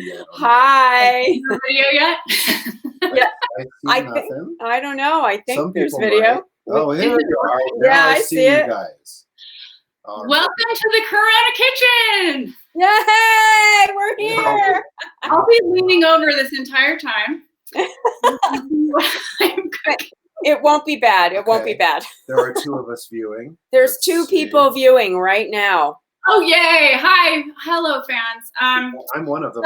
video. Hi. No video yet? Yeah. I see nothing. I don't know. I think Some there's people video. might. Oh, here we go. Yeah, Now I see you it. guys. All Welcome to the Corona Kitchen. Yay! We're here. I'll be leaning over this entire time. It won't be bad. It won't be bad. There are two of us viewing. There's two people viewing right now. Oh, yay. Hi. Hello, fans. I'm one of them.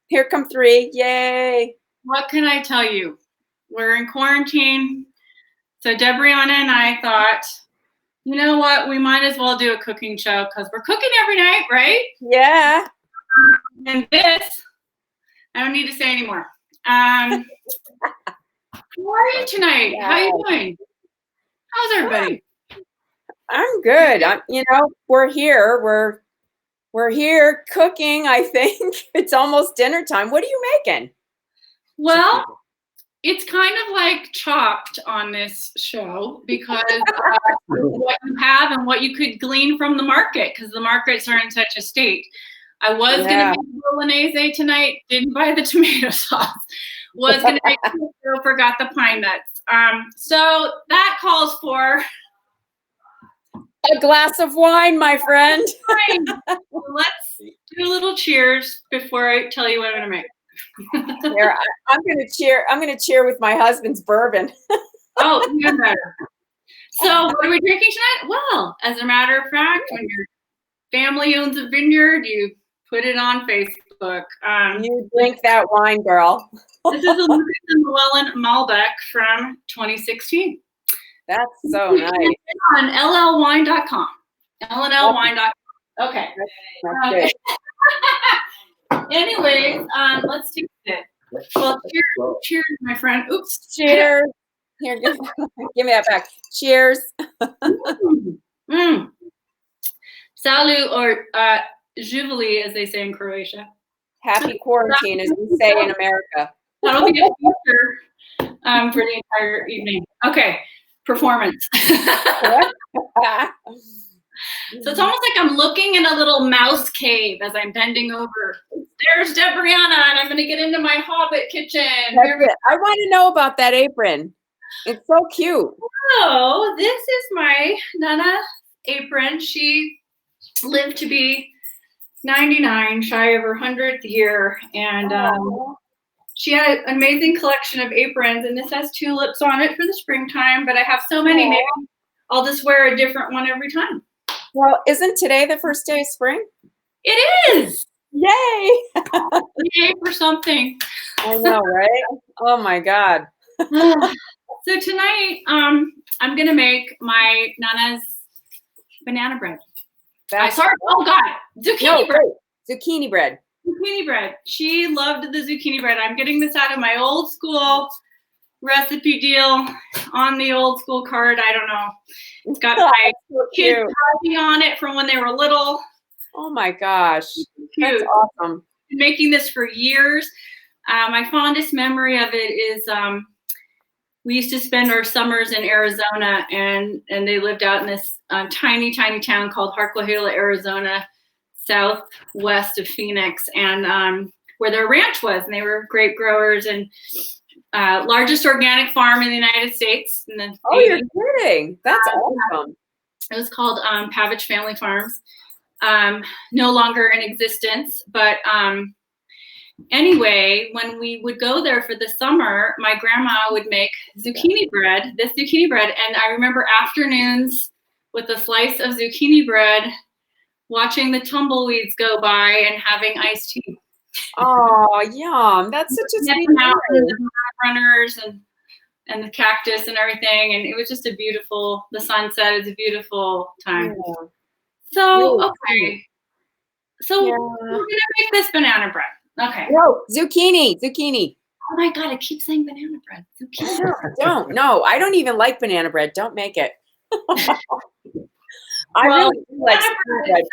Here come three. Yay. What can I tell you? We're in quarantine. So Debrianna and I thought, you know what? We might as well do a cooking show because we're cooking every night, right? Yeah. And this, I don't need to say anymore. How are you tonight? How are you doing? How's everybody? I'm good. We're here. We're here cooking, I think. It's almost dinner time. What are you making? Well, it's kind of like Chopped on this show because what you have and what you could glean from the market because the markets are in such a state. I was going to make bolognese tonight, didn't buy the tomato sauce. Was going to make forgot the pine nuts. So that calls for a glass of wine, my friend. Let's do a little cheers before I tell you what I'm going to make. Here, I'm going to cheer. I'm going to cheer with my husband's bourbon. Oh, even better. So what are we drinking tonight? Well, as a matter of fact, when your family owns a vineyard, you put it on Facebook. You drink that wine, girl. This is a Lucas and Llewellyn Malbec from 2016. That's so nice. On llwine.com. llwine.com. Okay. Anyways, let's taste it. Well, cheers, my friend. Oops. Cheers. Here, give me that back. Cheers. Salut, or Juveli, as they say in Croatia. Happy quarantine, as we say in America. That'll be a feature for the entire evening. Okay, performance. So it's almost like I'm looking in a little mouse cave as I'm bending over. There's Debrianna, and I'm going to get into my Hobbit kitchen. I want to know about that apron. It's so cute. Oh, this is my Nana apron. She lived to be 99, shy of her 100th year, and she had an amazing collection of aprons, and this has tulips on it for the springtime, but I have so many, maybe I'll just wear a different one every time. Well, isn't today the first day of spring? It is! Yay! Yay for something. I know, right? Oh my God. So tonight, I'm gonna make my Nana's banana bread. Zucchini bread. Zucchini bread. Zucchini bread. She loved the zucchini bread. I'm getting this out of my old school recipe deal on the old school card. I don't know. It's got my kids writing on it from when they were little. Oh my gosh. That's awesome. Been making this for years. My fondest memory of it is we used to spend our summers in Arizona, and they lived out in this tiny town called Harquahala, Arizona, southwest of Phoenix, and where their ranch was, and they were grape growers and largest organic farm in the United States. In the 80s. You're kidding. That's awesome. It was called Pavich Family Farms. No longer in existence, but anyway, when we would go there for the summer, my grandma would make this zucchini bread, and I remember afternoons with a slice of zucchini bread, watching the tumbleweeds go by and having iced tea. Oh, yum! That's such a sweet memory. Runners and the cactus and everything, and it was just the sunset is a beautiful time. Yeah. So okay, so we're gonna make this banana bread. Okay. No, zucchini. Oh my God, I keep saying banana bread. Zucchini. Don't. No, I don't even like banana bread. Don't make it. I really like bread.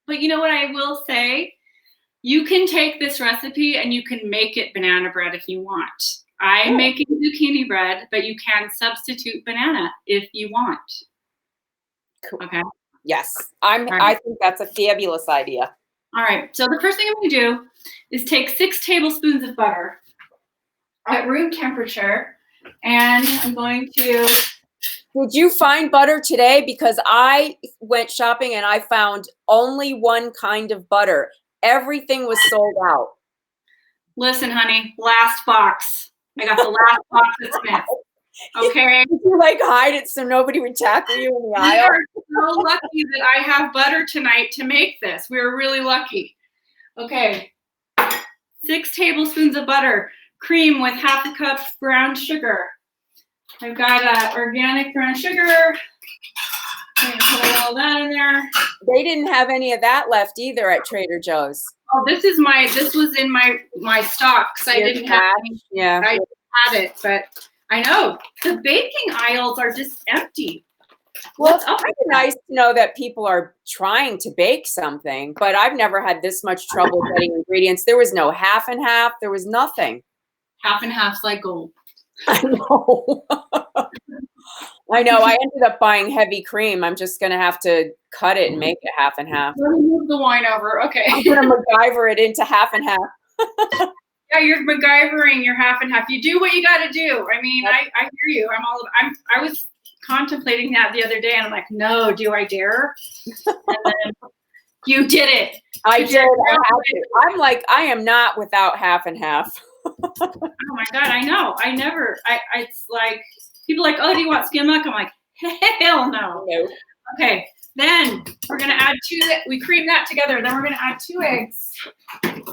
But you know what I will say? You can take this recipe and you can make it banana bread if you want. I'm making zucchini bread, but you can substitute banana if you want. Cool. Okay. Yes, I think that's a fabulous idea. All right. So the first thing I'm going to do is take 6 tablespoons of butter at room temperature, and I'm going to. Did you find butter today? Because I went shopping and I found only one kind of butter. Everything was sold out. Listen, honey, last box. I got the last box at Smith. Okay. Did you like hide it so nobody would tackle you in the We aisle? are so lucky that I have butter tonight to make this. We're really lucky. Okay. 6 tablespoons of butter. Cream with 1/2 cup brown sugar. I've got organic brown sugar. I'm gonna put all that in there. They didn't have any of that left either at Trader Joe's. Oh, this was in my stock because I didn't have any. Yeah. I had it, but I know the baking aisles are just empty. Well, it's kind of nice to know that people are trying to bake something, but I've never had this much trouble getting ingredients. There was no half and half. There was nothing. Half and half's like gold. I know. I know. I ended up buying heavy cream. I'm just going to have to cut it and make it half and half. Let me move the wine over. Okay. I'm going to MacGyver it into half and half. Yeah, you're MacGyvering your half and half. You do what you got to do. I mean, I hear you. I was contemplating that the other day, and I'm like, no, do I dare? And then you did it. I did. I have to. I'm like, I am not without half and half. Oh my God, I know. It's like, people are like, oh, do you want skim milk? I'm like, hell no. No. Okay, then we're going to add we cream that together. Then we're going to add 2 eggs.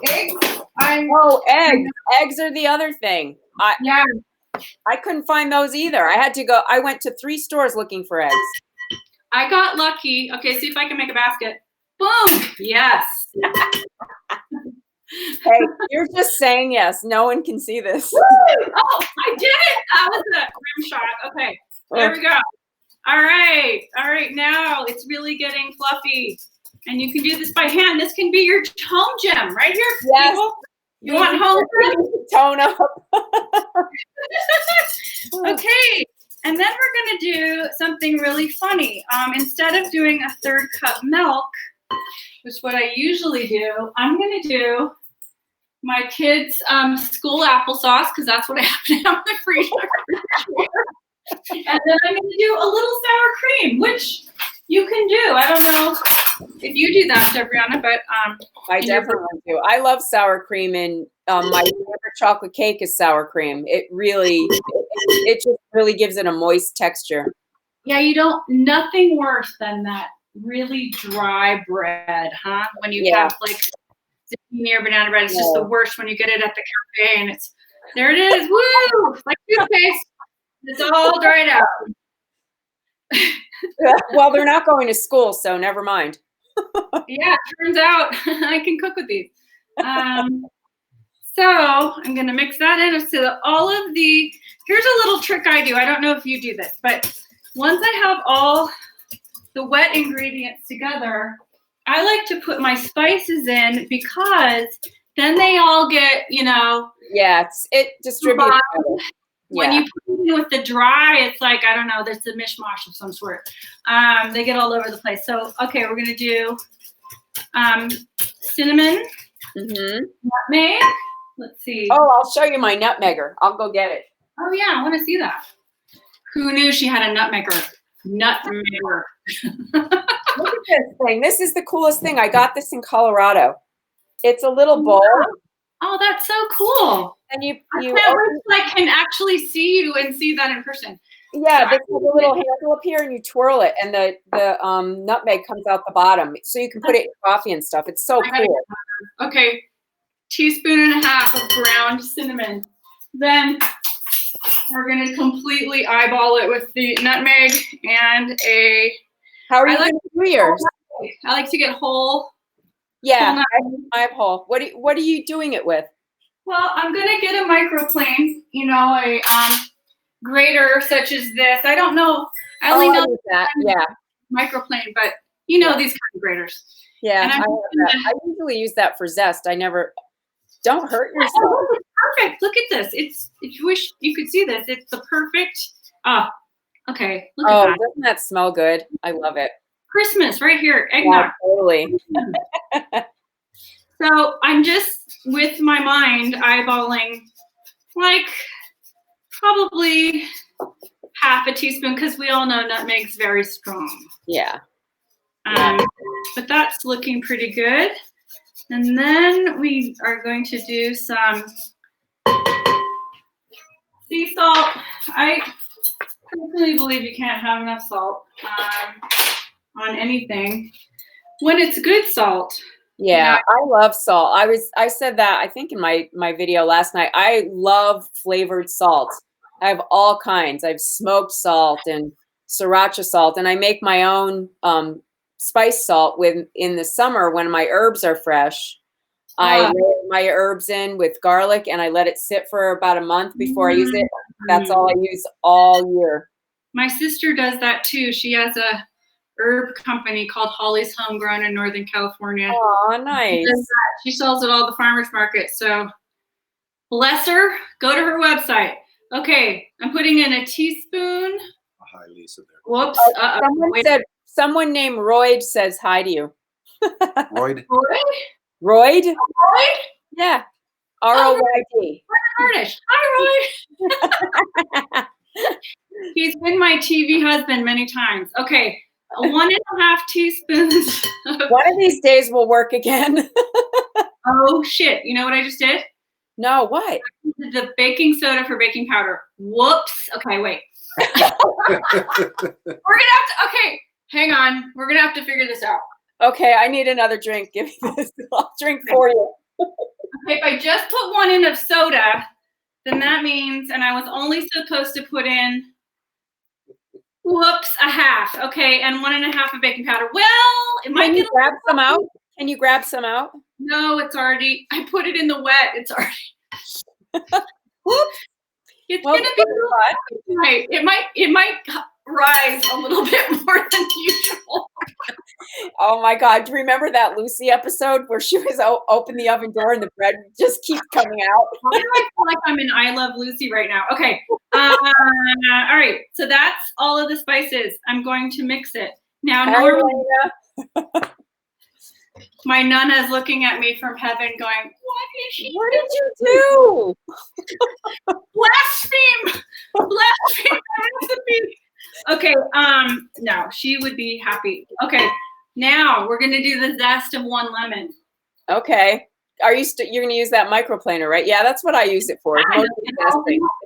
Eggs? Eggs. Eggs are the other thing. Yeah. I couldn't find those either. I went to 3 stores looking for eggs. I got lucky. Okay, see if I can make a basket. Boom. Yes. Hey, you're just saying yes. No one can see this. Oh, I did it. That was a rim shot. Okay, there we go. All right. All right, now it's really getting fluffy. And you can do this by hand. This can be your home gym right here. Yes. People. You want home gym? Tone up. Okay. And then we're going to do something really funny. Instead of doing a 1/3 cup milk, which is what I usually do, I'm going to do my kids' school applesauce, because that's what I have to have in the freezer. And then I'm going to do a little sour cream, which you can do. I don't know if you do that, Debrianna, but I definitely do. I love sour cream, and my favorite chocolate cake is sour cream. It just really gives it a moist texture. Yeah, nothing worse than that really dry bread, huh? When you have like zucchini or banana bread, it's just the worst when you get it at the cafe and there it is, woo! Like toothpaste, it's all dried out. Well, they're not going to school, so never mind. Yeah, it turns out I can cook with these. So I'm going to mix that in. So here's a little trick I do. I don't know if you do this, but once I have all the wet ingredients together, I like to put my spices in, because then they all get, Yeah, it distributes. When you put it in with the dry, it's like, I don't know, there's a mishmash of some sort. They get all over the place. So, okay, we're going to do cinnamon, nutmeg. Let's see. Oh, I'll show you my nutmegger. I'll go get it. Oh, yeah, I want to see that. Who knew she had a nutmegger? Nutmegger. Look at this thing. This is the coolest thing. I got this in Colorado. It's a little bowl. Oh, that's so cool. And you I can actually see you and see that in person. Yeah, there's a little handle up here, and you twirl it, and the nutmeg comes out the bottom, so you can put it in coffee and stuff. It's so cool. Okay, 1.5 teaspoons of ground cinnamon. Then we're gonna completely eyeball it with the nutmeg and a. How are you going to do yours? I like to get whole. Yeah, I have whole. What are you doing it with? Well, I'm gonna get a microplane. A grater such as this. I don't know. I only know that. Yeah, microplane, but these kind of graters. Yeah, I have that. I usually use that for zest. Don't hurt yourself. Oh, it's perfect. Look at this. If you wish you could see this, it's the perfect. Okay. Look at that. Doesn't that smell good? I love it. Christmas right here. Eggnog. Yeah, totally. So I'm just with my mind eyeballing like probably half a teaspoon because we all know nutmeg's very strong. Yeah. But that's looking pretty good. And then we are going to do some sea salt. I personally believe you can't have enough salt on anything when it's good salt. Yeah, I love salt. I said that I think in my video last night. I love flavored salt. I have all kinds. I have smoked salt and sriracha salt, and I make my own spice salt in the summer when my herbs are fresh. I layer my herbs in with garlic and I let it sit for about a month before I use it. That's all I use all year. My sister does that too. She has a herb company called Holly's Homegrown in Northern California. Oh, nice. She sells at all the farmers markets. So bless her. Go to her website. Okay, I'm putting in a teaspoon. Hi, Lisa. There. Whoops. Someone named Royd says hi to you. Royd. Royd? Royd? Yeah. R-O-Y-D. Harnish. Hi, Royd. He's been my TV husband many times. Okay, 1.5 teaspoons. One of these days will work again. Oh, shit. You know what I just did? No, what? The baking soda for baking powder. Whoops. Okay, wait. Okay, hang on. We're going to have to figure this out. Okay, I need another drink. Give me this. I'll drink for you. Okay, if I just put 1 in of soda, then that means, and I was only supposed to put in, whoops, a half. Okay, and 1.5 of baking powder. Well, it might Can you grab some out? Can you grab some out? No, it's already, I put it in the wet. It's already. Whoops. It's going to be right. It might rise a little bit more than usual. Oh my God. Do you remember that Lucy episode where she was open the oven door and the bread just keeps coming out? Why do I feel like I'm in I Love Lucy right now? Okay. All right. So that's all of the spices. I'm going to mix it. Now, normally, my Nana is looking at me from heaven going, what did you do? Blaspheme! Blaspheme! Okay, no, she would be happy. Okay, now we're gonna do the zest of 1 lemon. Okay. You're gonna use that microplaner, right? Yeah, that's what I use it for. It's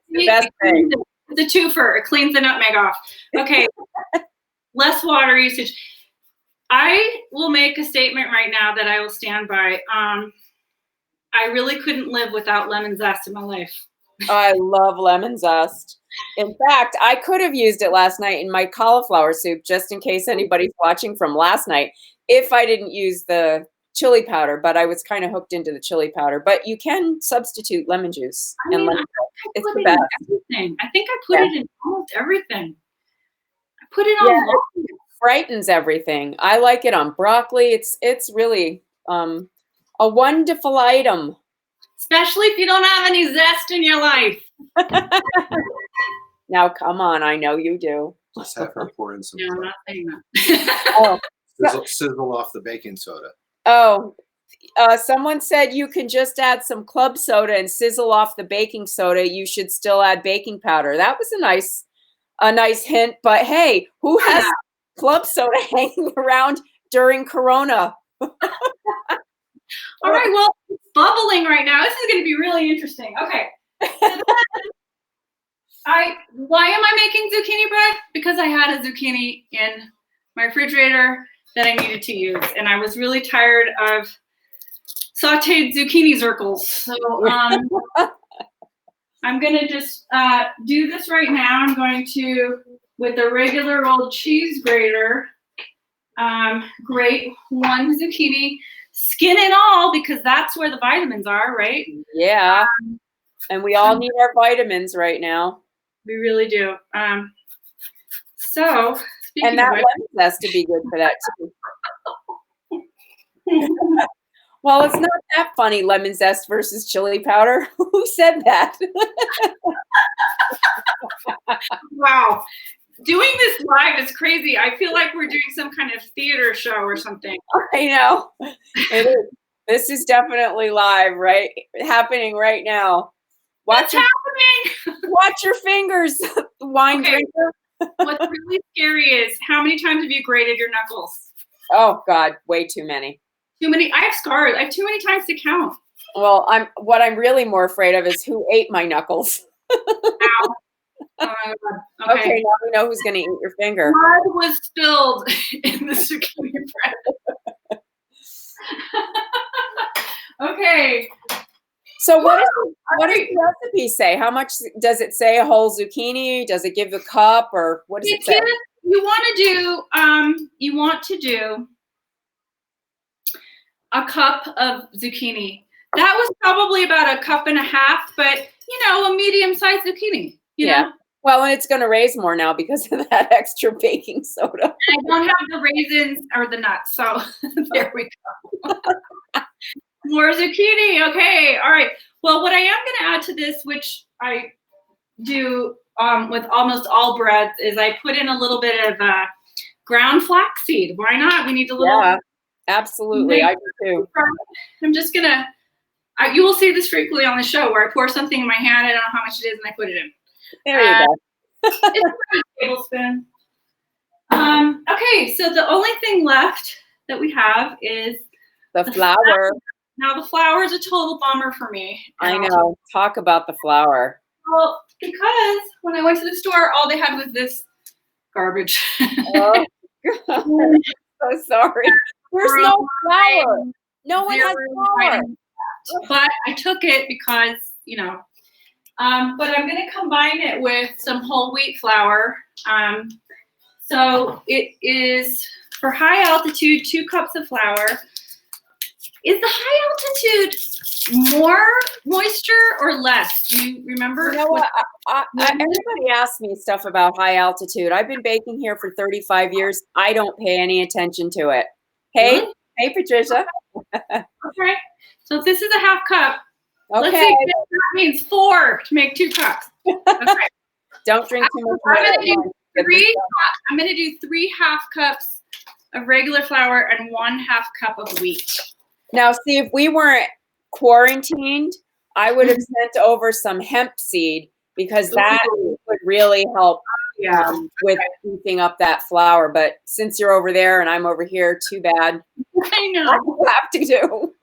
the best thing. It's a twofer. It cleans the nutmeg off. Okay, less water usage. I will make a statement right now that I will stand by. I really couldn't live without lemon zest in my life. I love lemon zest. In fact, I could have used it last night in my cauliflower soup, just in case anybody's watching from last night, if I didn't use the chili powder, but I was kind of hooked into the chili powder. But you can substitute lemon juice and lemon. It's the best. Everything. I think I put it in almost everything. I put it on. It brightens everything. I like it on broccoli. It's really a wonderful item. Especially if you don't have any zest in your life. Now, come on. I know you do. Just have her pour in some. No, I'm not saying that. Sizzle off the baking soda. Oh, someone said you can just add some club soda and sizzle off the baking soda. You should still add baking powder. That was a nice hint. But hey, who has club soda hanging around during Corona? All right, well, it's bubbling right now. This is going to be really interesting. Okay. Why am I making zucchini bread? Because I had a zucchini in my refrigerator that I needed to use, and I was really tired of sauteed zucchini circles. So I'm going to just do this right now. I'm going to, with a regular old cheese grater, grate 1 zucchini, skin and all, because that's where the vitamins are, right? Yeah. And we all need our vitamins right now. We really do. And that lemon zest to be good for that too. Well, it's not that funny, lemon zest versus chili powder. Who said that? Wow. Doing this live is crazy. I feel like we're doing some kind of theater show or something. I know. It is. This is definitely live, right? Happening right now. What's happening? Watch your fingers, wine Okay. drinker. What's really scary is how many times have you grated your knuckles? Oh God, way too many. Too many. I have scars. I have too many times to count. Well, what I'm really more afraid of is who ate my knuckles. Ow. Oh my God. Okay, now we know who's going to eat your finger. Blood was spilled in the zucchini bread. Okay. So what does Alright. the recipe say? How much does it say? A whole zucchini? Does it give a cup, or what does it say? You want to do a cup of zucchini. That was probably about a cup and a half, but a medium-sized zucchini. You know? Well, and it's going to raise more now because of that extra baking soda. And I don't have the raisins or the nuts, so there we go. More zucchini. Okay. All right. Well, what I am going to add to this, which I do with almost all breads, is I put in a little bit of ground flaxseed. Why not? We need a little. Yeah, absolutely. I do too. I'm just going to, you will see this frequently on the show where I pour something in my hand. I don't know how much it is, and I put it in. There you go. It's a tablespoon. Okay. So the only thing left that we have is the flour. Now the flour is a total bummer for me. I know. Talk about the flour. Well, because when I went to the store, all they had was this garbage. Oh, God. So sorry. There's no flour. No one has flour. But I took it because, but I'm going to combine it with some whole wheat flour. So it is, for high altitude, 2 cups of flour. Is the high altitude more moisture or less? Do you remember? You know what? Everybody asks me stuff about high altitude. I've been baking here for 35 years. I don't pay any attention to it. Hey, Really? Hey, Patricia. Okay. So if this is a half cup, Okay. let's see if that means 4 to make 2 cups. Okay. Don't drink too much. I'm going to do 3 half cups of regular flour and 1 half cup of wheat. Now, see, if we weren't quarantined, I would have sent over some hemp seed because that would really help with beefing up that flour. But since you're over there and I'm over here, too bad. I know. I have to do.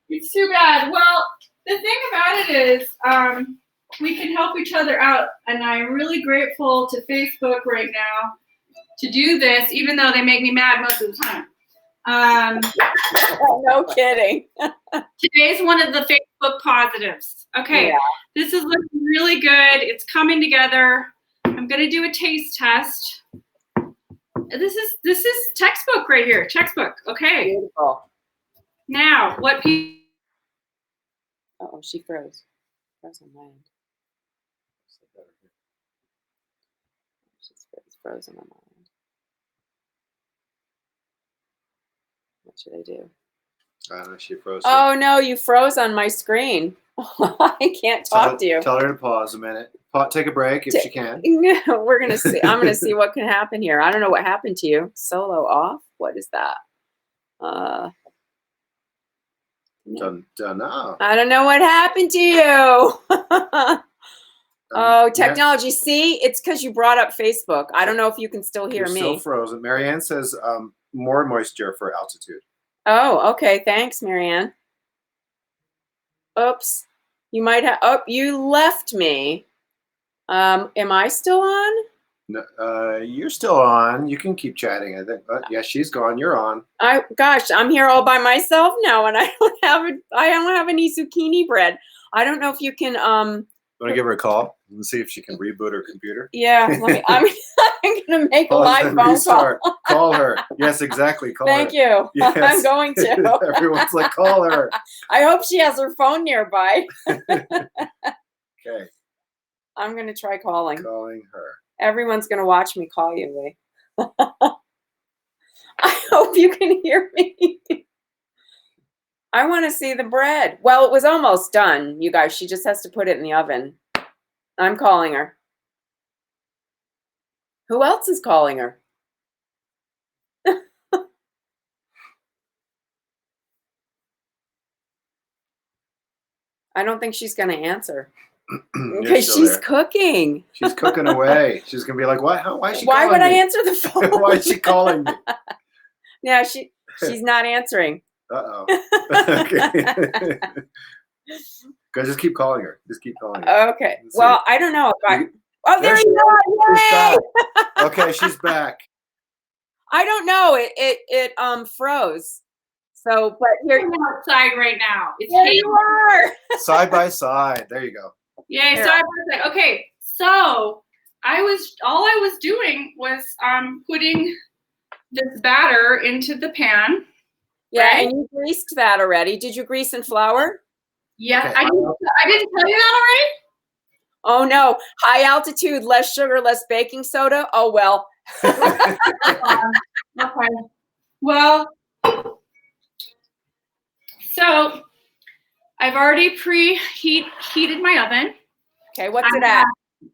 It's too bad. Well, the thing about it is we can help each other out. And I'm really grateful to Facebook right now to do this, even though they make me mad most of the time. No kidding. Today's one of the Facebook positives. Okay, yeah. This is looking really good. It's coming together. I'm gonna do a taste test. This is textbook right here. Textbook. Okay. Beautiful. Now, what? Oh, she froze. Froze on my end. She's frozen on my end. What should I do? I don't know. She froze. Oh no, you froze on my screen. I can't talk to you. Tell her to pause a minute. Take a break if she can. We're gonna see. I'm gonna see what can happen here. I don't know what happened to you. Solo off. What is that? Don't know. I don't know what happened to you. Oh, technology. Yeah. See, it's because you brought up Facebook. I don't know if you can still hear me. Still frozen. Marianne says more moisture for altitude. Oh, okay. Thanks, Marianne. Oops. You might have. Oh, you left me. Am I still on? No, you're still on. You can keep chatting. I think. Yeah, she's gone. You're on. Gosh, I'm here all by myself now, and I don't have any zucchini bread. I don't know if you can. Want to give her a call and see if she can reboot her computer? Yeah, I'm gonna make a live phone call. Call her. Yes, exactly. Call her. Thank you. Yes. I'm going to. Everyone's like, call her. I hope she has her phone nearby. Okay. I'm gonna try calling. Calling her. Everyone's gonna watch me call you, Lee. I hope you can hear me. I want to see the bread. Well, it was almost done, you guys. She just has to put it in the oven. I'm calling her. Who else is calling her? I don't think she's going to answer. You're Because still she's there. cooking. She's cooking away. She's gonna be like, "Why? Why is she? Why calling would I me? answer the phone? Why is she calling me?" Yeah, she's not answering. Uh-oh. Okay. Go, just keep calling her. Just keep calling her. Okay. Let's see. Well, I don't know if I. Oh, there There you go! She's Yay! back. Okay, she's back. I don't know. It froze. So, but here I'm outside right now. It's there hazy. you are. Side by side. There you go. Yay! Here. So I was like, okay. So all I was doing was putting this batter into the pan. Yeah, Right? and you greased that already. Did you grease and flour? Yes, Okay. I didn't tell you that already. Oh no, high altitude, less sugar, less baking soda. Oh well. Okay. Well, so I've already heated my oven. Okay, what's I it at?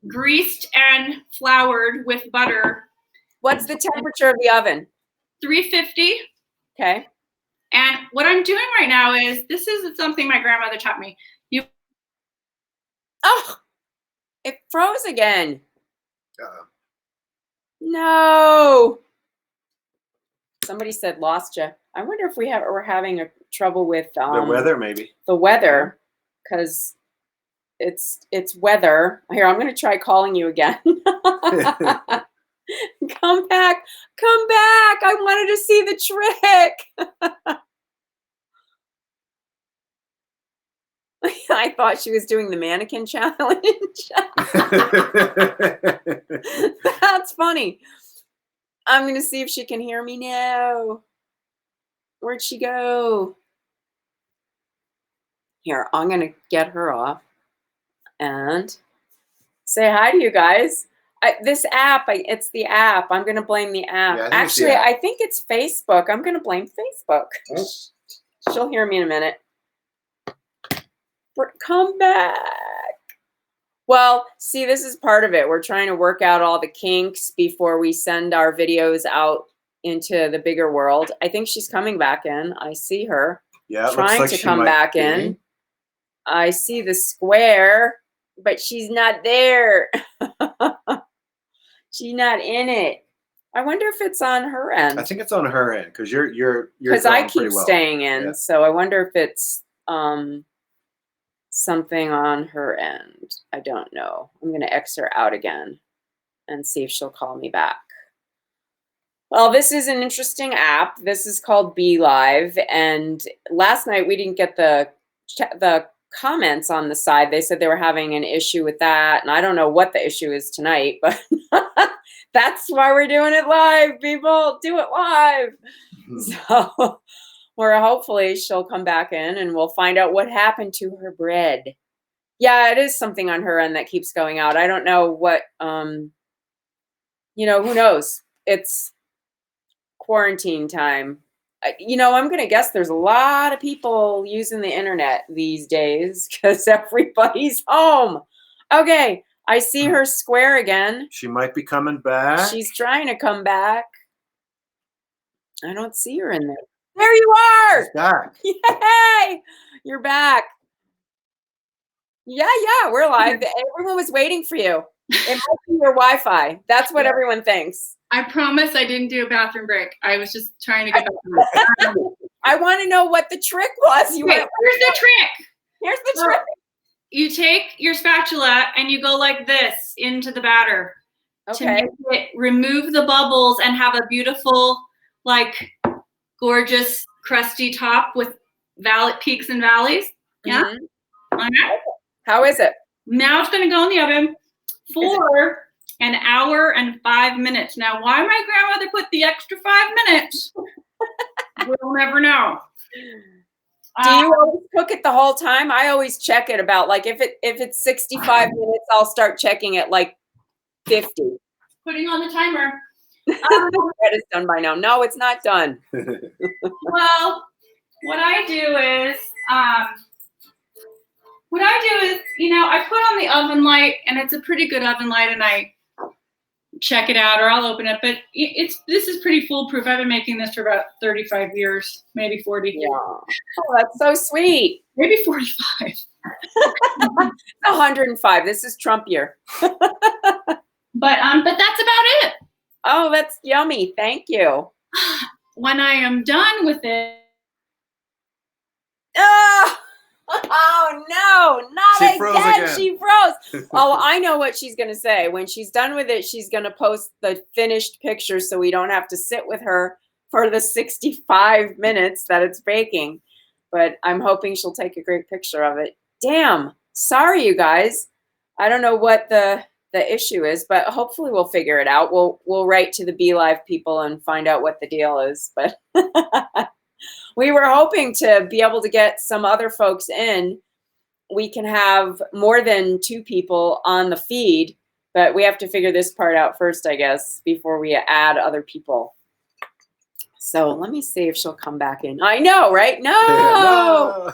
Greased and floured with butter. What's the temperature of the oven? 350. Okay. And what I'm doing right now is, this is something my grandmother taught me. Oh, it froze again. Uh-oh. No. Somebody said lost you. I wonder if we're having a trouble with The weather, maybe. the weather, because it's weather. Here, I'm going to try calling you again. Come back. Come back. I wanted to see the trick. I thought she was doing the mannequin challenge. That's funny. I'm going to see if she can hear me now. Where'd she go? Here, I'm going to get her off and say hi to you guys. This app, it's the app. I'm going to blame the app. Yeah, Actually, I think it's Facebook. I'm going to blame Facebook. She'll hear me in a minute. Come back. Well, see, this is part of it. We're trying to work out all the kinks before we send our videos out into the bigger world. I think she's coming back in. I see her. Yeah, trying looks like to come back be. in. I see the square, but she's not there. She's not in it. I wonder if it's on her end. I think it's on her end because you're because I going keep pretty well. staying in. Yeah. So I wonder if it's something on her end. I don't know. I'm going to X her out again and see if she'll call me back. Well, this is an interesting app. This is called Be Live, and last night we didn't get the comments on the side. They said they were having an issue with that, and I don't know what the issue is tonight, but that's why we're doing it live, people. Do it live. So or hopefully she'll come back in and we'll find out what happened to her bread. Yeah, it is something on her end that keeps going out. I don't know what, who knows? It's quarantine time. I'm going to guess there's a lot of people using the internet these days because everybody's home. Okay, I see her square again. She might be coming back. She's trying to come back. I don't see her in there. There you are! She's back. Yay! You're back. Yeah, we're live. Everyone was waiting for you. It might be your Wi-Fi. That's what everyone thinks. I promise I didn't do a bathroom break. I was just trying to get back. I want to know what the trick was. Here's the trick. Here's the trick. You take your spatula and you go like this into the batter to make it remove the bubbles and have a beautiful, like, gorgeous crusty top with peaks and valleys. Yeah. Mm-hmm. Okay. How is it? Now it's going to go in the oven for an hour and 5 minutes. Now, why my grandmother put the extra 5 minutes, we'll never know. Do you always cook it the whole time? I always check it about, like, if it's 65 minutes, I'll start checking it like 50. Putting on the timer. That is done by now. No, it's not done. Well, what I do is, I put on the oven light, and it's a pretty good oven light, and I check it out, or I'll open it. But this is pretty foolproof. I've been making this for about 35 years, maybe 40. Yeah. Oh, that's so sweet. Maybe 45. 105. This is Trump year. But that's about it. Oh, that's yummy. Thank you. When I am done with it. Oh, oh no, not She froze again. She froze. Oh, I know what she's going to say. When she's done with it, she's going to post the finished picture so we don't have to sit with her for the 65 minutes that it's baking. But I'm hoping she'll take a great picture of it. Damn. Sorry, you guys. I don't know what the issue is, but hopefully we'll figure it out. We'll write to the Be Live people and find out what the deal is. But we were hoping to be able to get some other folks in. We can have more than 2 people on the feed, but we have to figure this part out first, I guess, before we add other people. So let me see if she'll come back in. I know, right? No!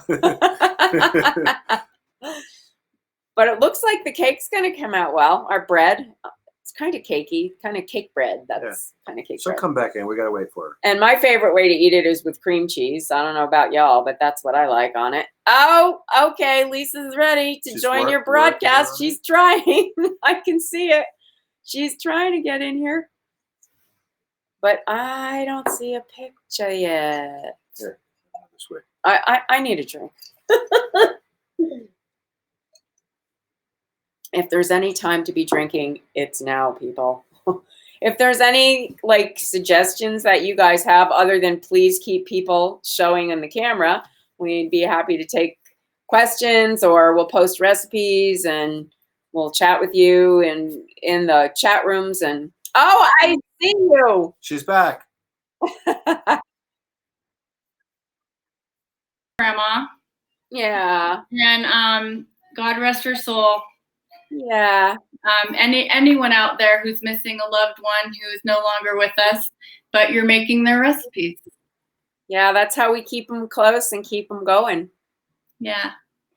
But it looks like the cake's going to come out well. Our bread, it's kind of cakey, kind of cake bread. That's kind of cake She'll bread. come back in. We got to wait for her. And my favorite way to eat it is with cream cheese. I don't know about y'all, but that's what I like on it. Oh, okay. Lisa's ready to join your broadcast. She's trying. I can see it. She's trying to get in here. But I don't see a picture yet. Here, this way. I need a drink. If there's any time to be drinking, it's now, people. If there's any like suggestions that you guys have other than please keep people showing in the camera, we'd be happy to take questions, or we'll post recipes and we'll chat with you in the chat rooms. And oh, I see you. She's back. Grandma. Yeah. And God rest her soul. Yeah. Anyone out there who's missing a loved one who is no longer with us, but you're making their recipes. Yeah, that's how we keep them close and keep them going. Yeah.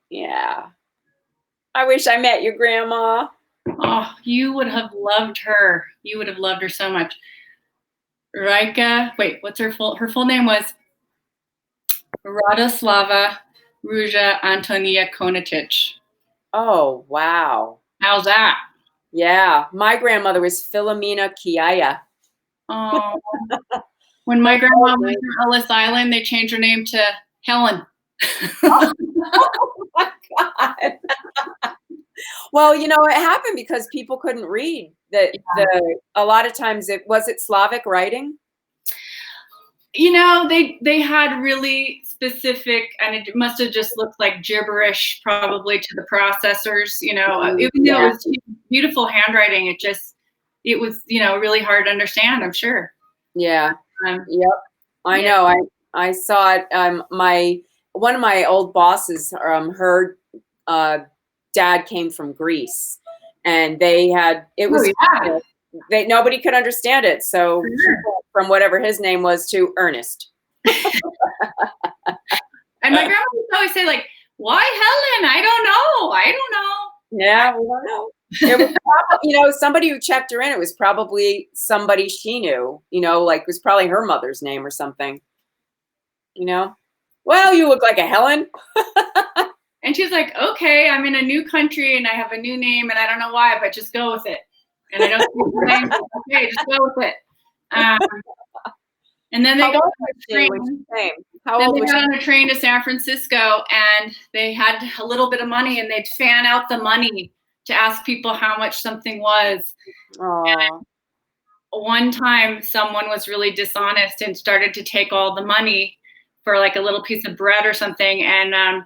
Yeah. I wish I met your grandma. Oh, you would have loved her. You would have loved her so much. Rika, wait, what's her full name was Radoslava Ruja Antonia Konatic. Oh, wow. How's that? Yeah. My grandmother was Philomena Kiaya. Oh. When my grandma went to Ellis Island, they changed her name to Helen. Oh my God. Well, you know, it happened because people couldn't read. A lot of times was it Slavic writing? You know, they had really specific, and it must have just looked like gibberish probably to the processors, you know. Even though it was beautiful handwriting, it was, you know, really hard to understand, I'm sure. Yeah. Yep. I know. I saw it. One of my old bosses, her dad came from Greece, and nobody could understand it. So from whatever his name was to Ernest. And my grandma would always say, like, why Helen? I don't know. Yeah, we don't know. It was probably, you know, somebody who checked her in, it was probably somebody she knew, you know, like it was probably her mother's name or something, you know. Well, you look like a Helen. And she's like, okay, I'm in a new country and I have a new name and I don't know why, but just go with it. And I don't speak the language. Okay, just go with it. And then they got on a train to San Francisco, and they had a little bit of money, and they'd fan out the money to ask people how much something was. And one time, someone was really dishonest and started to take all the money for like a little piece of bread or something. And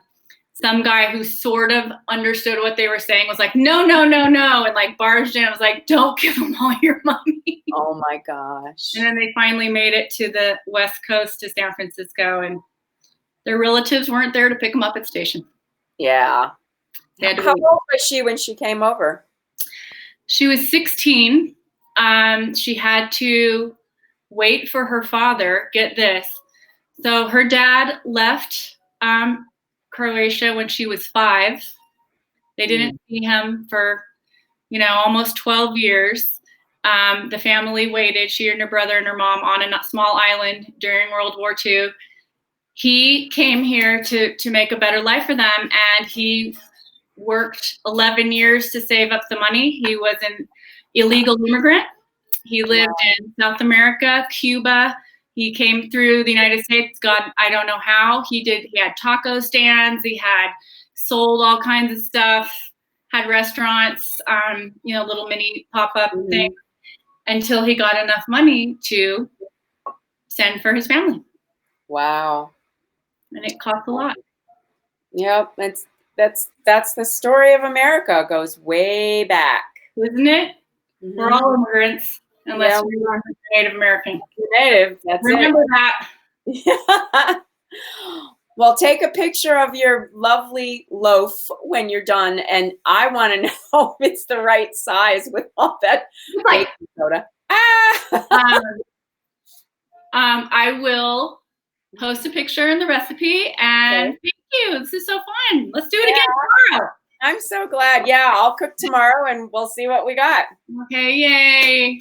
some guy who sort of understood what they were saying was like, no, and like barged in. I was like, don't give them all your money. Oh my gosh. And then they finally made it to the West Coast to San Francisco, and their relatives weren't there to pick them up at the station. Yeah. How old was she when she came over? She was 16. She had to wait for her father. Get this. So her dad left Croatia when she was 5. They didn't see him for, you know, almost 12 years. The family waited, she and her brother and her mom, on a small island during World War II. he came here to make a better life for them, and he worked 11 years to save up the money. He was an illegal immigrant. He lived in South America, Cuba. He came through the United States. God, I don't know how. He had taco stands. He had sold all kinds of stuff, had restaurants, little mini pop-up things, until he got enough money to send for his family. Wow. And it cost a lot. Yep, that's the story of America. It goes way back, isn't it? We're all immigrants, unless we're Native American. Native. Remember that. Yeah. Well, take a picture of your lovely loaf when you're done, and I want to know if it's the right size with all that baking soda. I will post a picture in the recipe, and thank you. This is so fun. Let's do it again tomorrow. I'm so glad. Yeah, I'll cook tomorrow, and we'll see what we got. Okay, yay.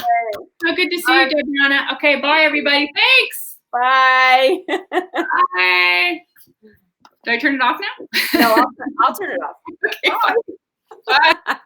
So good to see you, Debrianna. Okay, bye, everybody. Thanks. Bye. Bye. Do I turn it off now? No, I'll turn it off. Okay, bye. Bye.